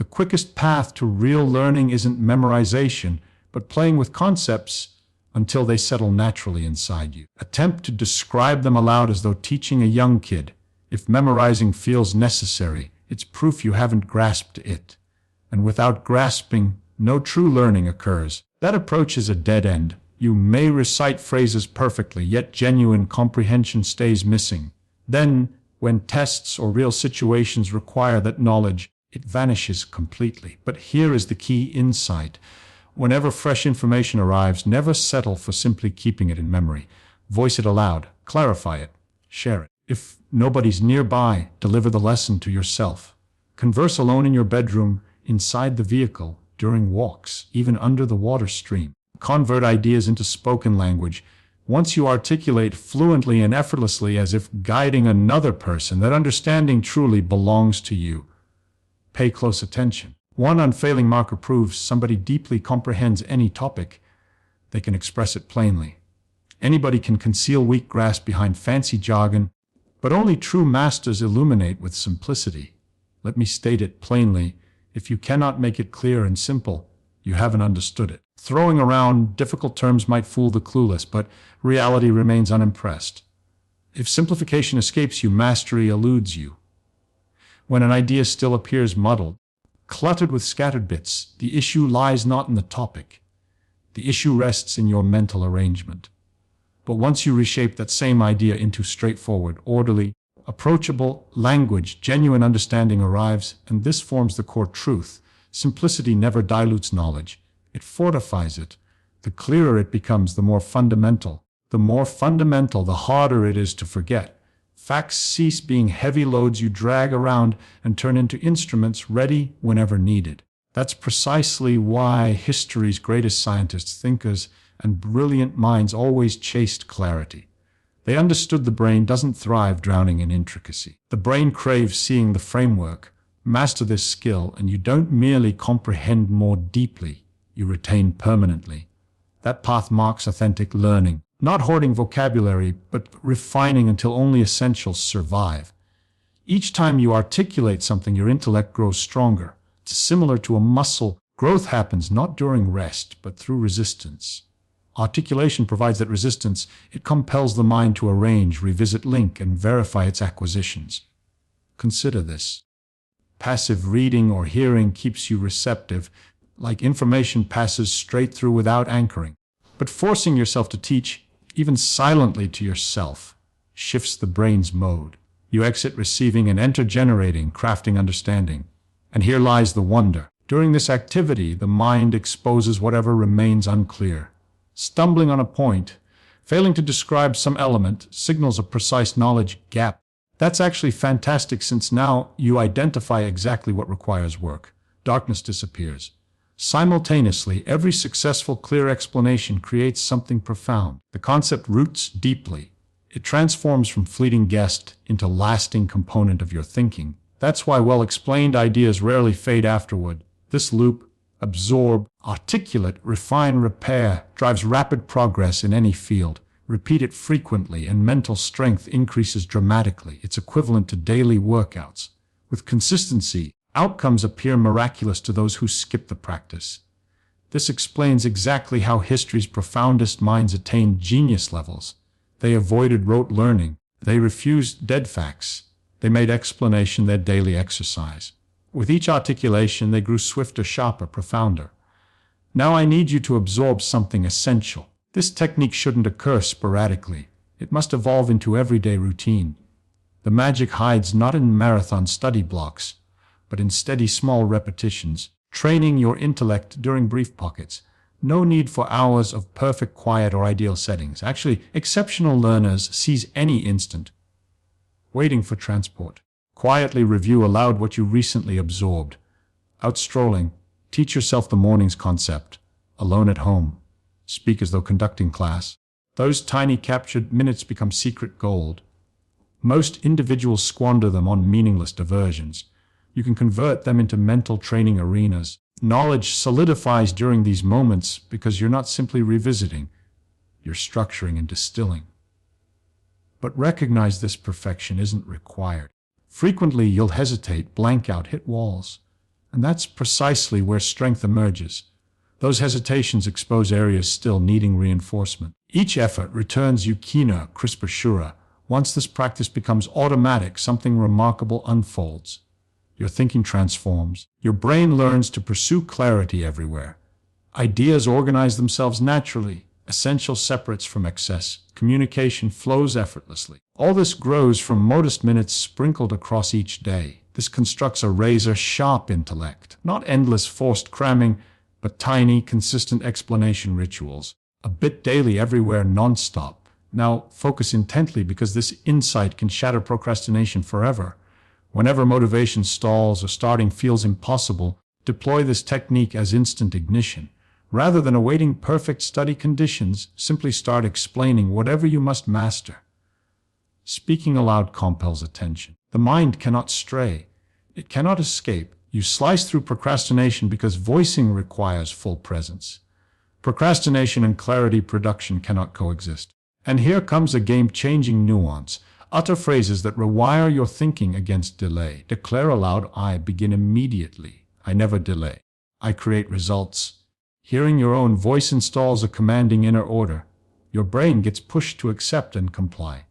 The quickest path to real learning isn't memorization, but playing with concepts until they settle naturally inside you. Attempt to describe them aloud as though teaching a young kid. If memorizing feels necessary, it's proof you haven't grasped it. And without grasping, no true learning occurs. That approach is a dead end. You may recite phrases perfectly, yet genuine comprehension stays missing. Then, when tests or real situations require that knowledge, it vanishes completely. But here is the key insight. Whenever fresh information arrives, never settle for simply keeping it in memory. Voice it aloud, clarify it, share it. If nobody's nearby, deliver the lesson to yourself. Converse alone in your bedroom, inside the vehicle, during walks, even under the water stream. Convert ideas into spoken language. Once you articulate fluently and effortlessly as if guiding another person, that understanding truly belongs to you. Pay close attention. One unfailing marker proves somebody deeply comprehends any topic. They can express it plainly. Anybody can conceal weak grasp behind fancy jargon, but only true masters illuminate with simplicity. Let me state it plainly. If you cannot make it clear and simple, you haven't understood it. Throwing around difficult terms might fool the clueless, but reality remains unimpressed. If simplification escapes you, mastery eludes you. When an idea still appears muddled, cluttered with scattered bits, the issue lies not in the topic. The issue rests in your mental arrangement. But once you reshape that same idea into straightforward, orderly, approachable language, genuine understanding arrives, and this forms the core truth. Simplicity never dilutes knowledge. It fortifies it. The clearer it becomes, the more fundamental. The more fundamental, the harder it is to forget. Facts cease being heavy loads you drag around and turn into instruments ready whenever needed. That's precisely why history's greatest scientists, thinkers, and brilliant minds always chased clarity. They understood the brain doesn't thrive drowning in intricacy. The brain craves seeing the framework. Master this skill, and you don't merely comprehend more deeply, you retain permanently. That path marks authentic learning. Not hoarding vocabulary, but refining until only essentials survive. Each time you articulate something, your intellect grows stronger. It's similar to a muscle. Growth happens not during rest, but through resistance. Articulation provides that resistance. It compels the mind to arrange, revisit, link, and verify its acquisitions. Consider this. Passive reading or hearing keeps you receptive, like information passes straight through without anchoring. But forcing yourself to teach, even silently to yourself, shifts the brain's mode. You exit receiving and enter generating, crafting understanding. And here lies the wonder. During this activity, the mind exposes whatever remains unclear. Stumbling on a point, failing to describe some element, signals a precise knowledge gap. That's actually fantastic, since now you identify exactly what requires work. Darkness disappears. Simultaneously, every successful, clear explanation creates something profound. The concept roots deeply. It transforms from fleeting guess into lasting component of your thinking. That's why well-explained ideas rarely fade afterward. This loop, absorb, articulate, refine, repair, drives rapid progress in any field. Repeat it frequently, and mental strength increases dramatically. It's equivalent to daily workouts. With consistency, outcomes appear miraculous to those who skip the practice. This explains exactly how history's profoundest minds attained genius levels. They avoided rote learning. They refused dead facts. They made explanation their daily exercise. With each articulation, they grew swifter, sharper, profounder. Now I need you to absorb something essential. This technique shouldn't occur sporadically. It must evolve into everyday routine. The magic hides not in marathon study blocks, but in steady small repetitions, training your intellect during brief pockets. No need for hours of perfect quiet or ideal settings. Actually, exceptional learners seize any instant. Waiting for transport. Quietly review aloud what you recently absorbed. Out strolling, teach yourself the morning's concept. Alone at home, speak as though conducting class. Those tiny captured minutes become secret gold. Most individuals squander them on meaningless diversions. You can convert them into mental training arenas. Knowledge solidifies during these moments because you're not simply revisiting, you're structuring and distilling. But recognize this perfection isn't required. Frequently you'll hesitate, blank out, hit walls. And that's precisely where strength emerges. Those hesitations expose areas still needing reinforcement. Each effort returns you keener, crisper, surer. Once this practice becomes automatic, something remarkable unfolds. Your thinking transforms. Your brain learns to pursue clarity everywhere. Ideas organize themselves naturally. Essential separates from excess. Communication flows effortlessly. All this grows from modest minutes sprinkled across each day. This constructs a razor-sharp intellect. Not endless forced cramming, but tiny, consistent explanation rituals. A bit daily everywhere, non-stop. Now focus intently, because this insight can shatter procrastination forever. Whenever motivation stalls or starting feels impossible, deploy this technique as instant ignition. Rather than awaiting perfect study conditions, simply start explaining whatever you must master. Speaking aloud compels attention. The mind cannot stray. It cannot escape. You slice through procrastination because voicing requires full presence. Procrastination and clarity production cannot coexist. And here comes a game-changing nuance. Utter phrases that rewire your thinking against delay. Declare aloud, I begin immediately. I never delay. I create results. Hearing your own voice installs a commanding inner order. Your brain gets pushed to accept and comply.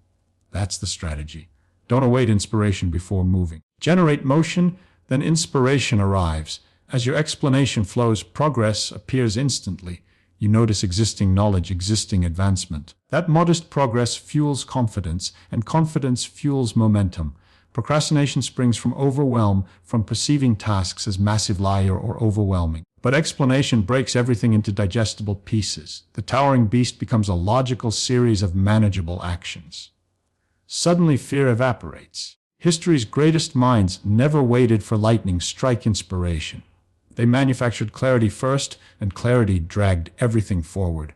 That's the strategy. Don't await inspiration before moving. Generate motion, then inspiration arrives. As your explanation flows, progress appears instantly. You notice existing knowledge, existing advancement. That modest progress fuels confidence, and confidence fuels momentum. Procrastination springs from overwhelm, from perceiving tasks as massive, liar, or overwhelming. But explanation breaks everything into digestible pieces. The towering beast becomes a logical series of manageable actions. Suddenly fear evaporates. History's greatest minds never waited for lightning strike inspiration. They manufactured clarity first, and clarity dragged everything forward.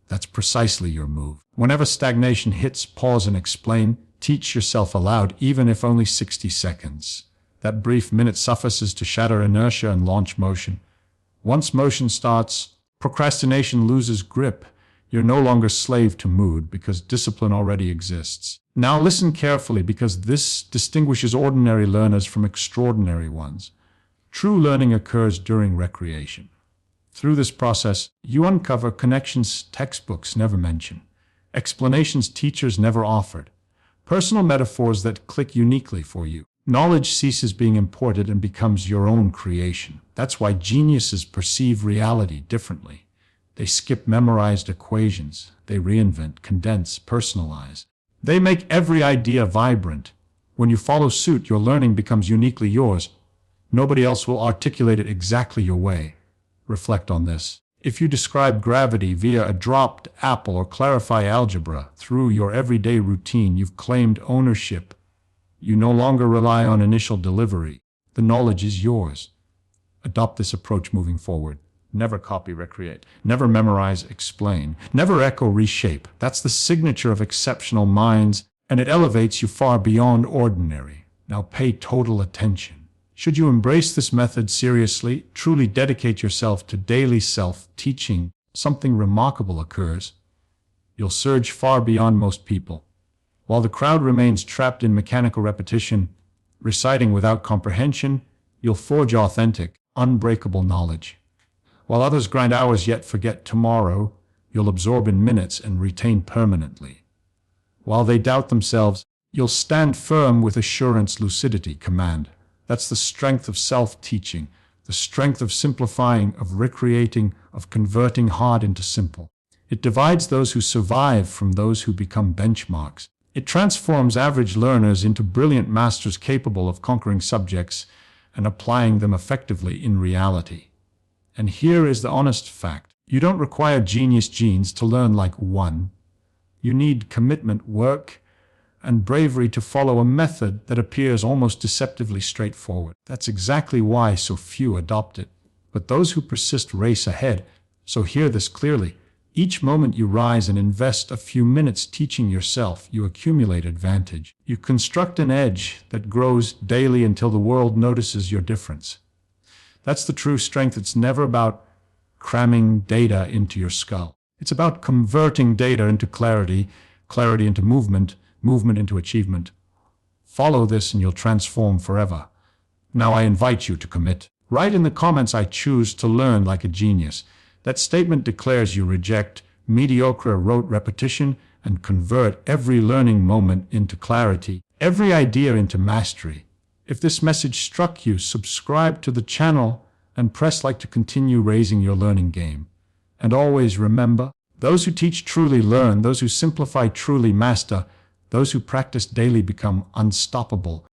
That's precisely your move. Whenever stagnation hits, pause and explain. Teach yourself aloud, even if only 60 seconds. That brief minute suffices to shatter inertia and launch motion. Once motion starts, procrastination loses grip. You're no longer slave to mood, because discipline already exists. Now listen carefully, because this distinguishes ordinary learners from extraordinary ones. True learning occurs during recreation. Through this process, you uncover connections textbooks never mention, explanations teachers never offered, personal metaphors that click uniquely for you. Knowledge ceases being imported and becomes your own creation. That's why geniuses perceive reality differently. They skip memorized equations. They reinvent, condense, personalize. They make every idea vibrant. When you follow suit, your learning becomes uniquely yours. Nobody else will articulate it exactly your way. Reflect on this. If you describe gravity via a dropped apple or clarify algebra through your everyday routine, you've claimed ownership. You no longer rely on initial delivery. The knowledge is yours. Adopt this approach moving forward. Never copy, recreate. Never memorize, explain. Never echo, reshape. That's the signature of exceptional minds, and it elevates you far beyond ordinary. Now pay total attention. Should you embrace this method seriously, truly dedicate yourself to daily self-teaching, something remarkable occurs. You'll surge far beyond most people. While the crowd remains trapped in mechanical repetition, reciting without comprehension, you'll forge authentic, unbreakable knowledge. While others grind hours yet forget tomorrow, you'll absorb in minutes and retain permanently. While they doubt themselves, you'll stand firm with assurance, lucidity, command. That's the strength of self-teaching, the strength of simplifying, of recreating, of converting hard into simple. It divides those who survive from those who become benchmarks. It transforms average learners into brilliant masters capable of conquering subjects and applying them effectively in reality. And here is the honest fact. You don't require genius genes to learn like one. You need commitment, work, and bravery to follow a method that appears almost deceptively straightforward. That's exactly why so few adopt it. But those who persist race ahead. So hear this clearly. Each moment you rise and invest a few minutes teaching yourself, you accumulate advantage. You construct an edge that grows daily until the world notices your difference. That's the true strength. It's never about cramming data into your skull. It's about converting data into clarity, clarity into movement, movement into achievement. Follow this and you'll transform forever. Now I invite you to commit. Write in the comments, "I choose to learn like a genius." That statement declares you reject mediocre rote repetition and convert every learning moment into clarity, every idea into mastery. If this message struck you, subscribe to the channel and press like to continue raising your learning game. And always remember, those who teach truly learn, those who simplify truly master, those who practice daily become unstoppable.